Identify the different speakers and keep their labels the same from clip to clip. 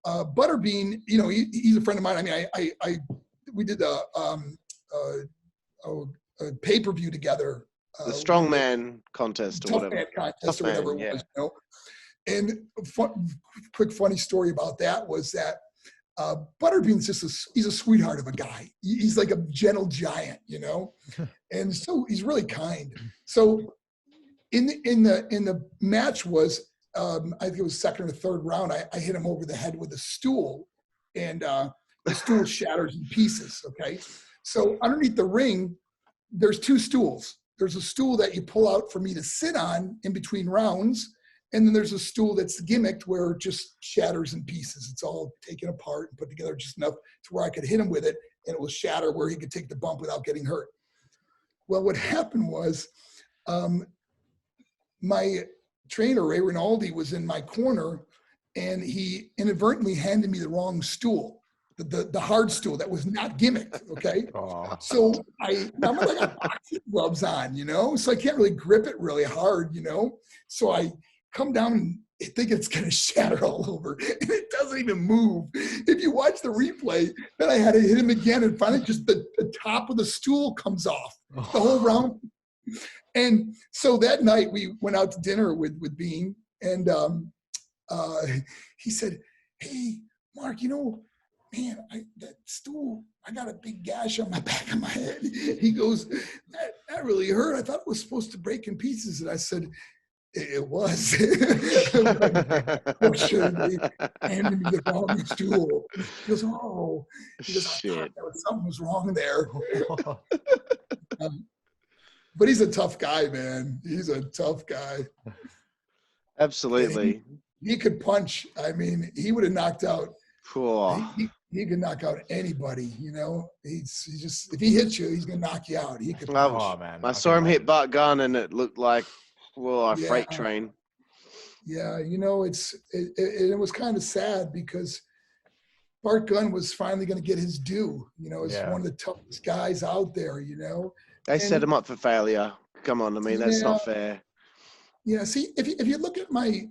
Speaker 1: Butterbean, he's a friend of mine. I mean, we did a pay-per-view together.
Speaker 2: The strongman contest or whatever.
Speaker 1: Man contest or whatever it was, And quick funny story about that was that Butterbean's he's a sweetheart of a guy. He's like a gentle giant, and so he's really kind. So in the match was, I think it was second or third round, I hit him over the head with a stool, and the stool shatters in pieces. Okay, so underneath the ring, there's two stools. There's a stool that you pull out for me to sit on in between rounds. And then there's a stool that's gimmicked where it just shatters in pieces. It's all taken apart and put together just enough to where I could hit him with it and it will shatter where he could take the bump without getting hurt. Well, what happened was my trainer, Ray Rinaldi, was in my corner and he inadvertently handed me the wrong stool. The hard stool that was not gimmicked, okay? Oh. So I got boxing gloves on, so I can't really grip it really hard, So I come down and think it's going to shatter all over, and it doesn't even move. If you watch the replay, then I had to hit him again, and finally just the top of the stool comes off the whole round. And so that night we went out to dinner with Bean, and he said, "Hey, Mark, man, that stool, I got a big gash on my back of my head." He goes, that really hurt. I thought it was supposed to break in pieces. And I said, it was. Should they handed me the wrong stool? He goes, oh. He goes, I thought something was wrong there. But he's a tough guy, man. He's a tough guy.
Speaker 2: Absolutely.
Speaker 1: He could punch. I mean, he would have knocked out. He can knock out anybody, He's just, if he hits you, he's gonna knock you out. He could punch.
Speaker 2: Oh man! I saw him hit Bart Gunn, and it looked like a freight train.
Speaker 1: Yeah, it was kind of sad because Bart Gunn was finally going to get his due. He's one of the toughest guys out there.
Speaker 3: They set him up for failure. Come on, I mean that's not fair.
Speaker 1: Yeah, see, if you look at my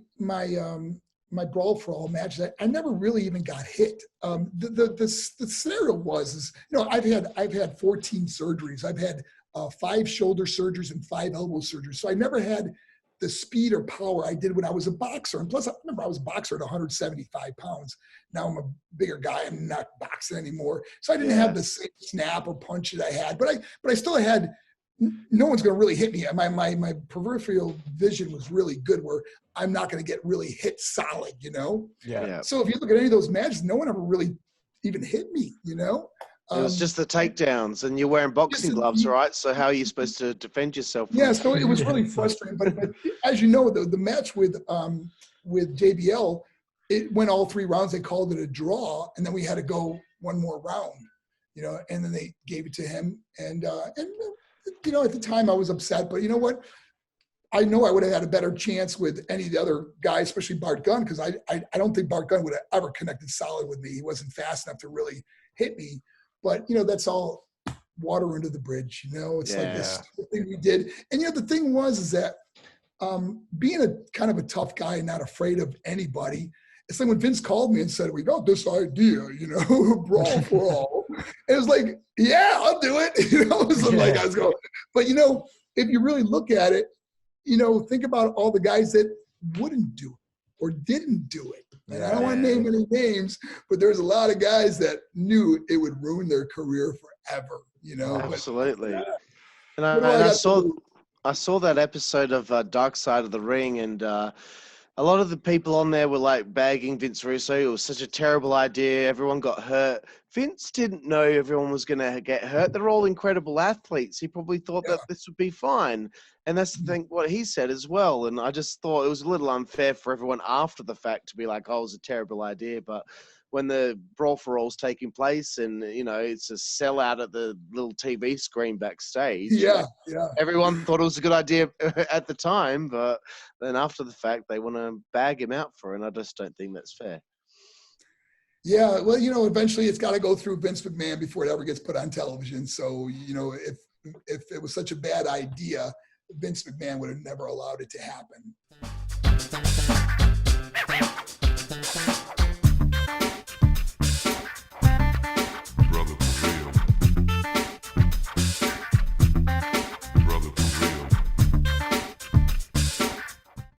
Speaker 1: Brawl for All matches, I never really even got hit. The scenario was I've had 14 surgeries. I've had 5 shoulder surgeries and 5 elbow surgeries. So I never had the speed or power I did when I was a boxer. And plus, I remember I was a boxer at 175 pounds. Now I'm a bigger guy. I'm not boxing anymore. So I didn't have the same snap or punch that I had. But I still had. No one's going to really hit me. My peripheral vision was really good where I'm not going to get really hit solid, Yeah. So if you look at any of those matches, no one ever really even hit me,
Speaker 3: It was just the takedowns, and you're wearing boxing gloves, right? So how are you supposed to defend yourself?
Speaker 1: Yeah, so it was really frustrating. But as you know, the match with JBL, it went all 3 rounds. They called it a draw, and then we had to go one more round, and then they gave it to him. And at the time I was upset, but you know what? I know I would have had a better chance with any of the other guys, especially Bart Gunn, because I don't think Bart Gunn would have ever connected solid with me. He wasn't fast enough to really hit me. But, that's all water under the bridge, It's like this thing we did. And, the thing is that being a kind of a tough guy and not afraid of anybody, it's like when Vince called me and said, we got this idea, Brawl for All. And it was like, yeah, I'll do it. Like I was going, but if you really look at it, think about all the guys that wouldn't do it or didn't do it. And I don't want to name any names, but there's a lot of guys that knew it would ruin their career forever,
Speaker 3: Absolutely. But, and I saw that episode of Dark Side of the Ring, and a lot of the people on there were like bagging Vince Russo. It was such a terrible idea. Everyone got hurt. Vince didn't know everyone was going to get hurt. They're all incredible athletes. He probably thought that this would be fine. And that's the thing, what he said as well. And I just thought it was a little unfair for everyone after the fact to be like, oh, it was a terrible idea. But when the Brawl for All's taking place and, it's a sellout at the little TV screen backstage.
Speaker 1: Yeah.
Speaker 3: Everyone thought it was a good idea at the time, but then after the fact, they want to bag him out for it, and I just don't think that's fair.
Speaker 1: Yeah, well, eventually it's got to go through Vince McMahon before it ever gets put on television. So, if it was such a bad idea, Vince McMahon would have never allowed it to happen.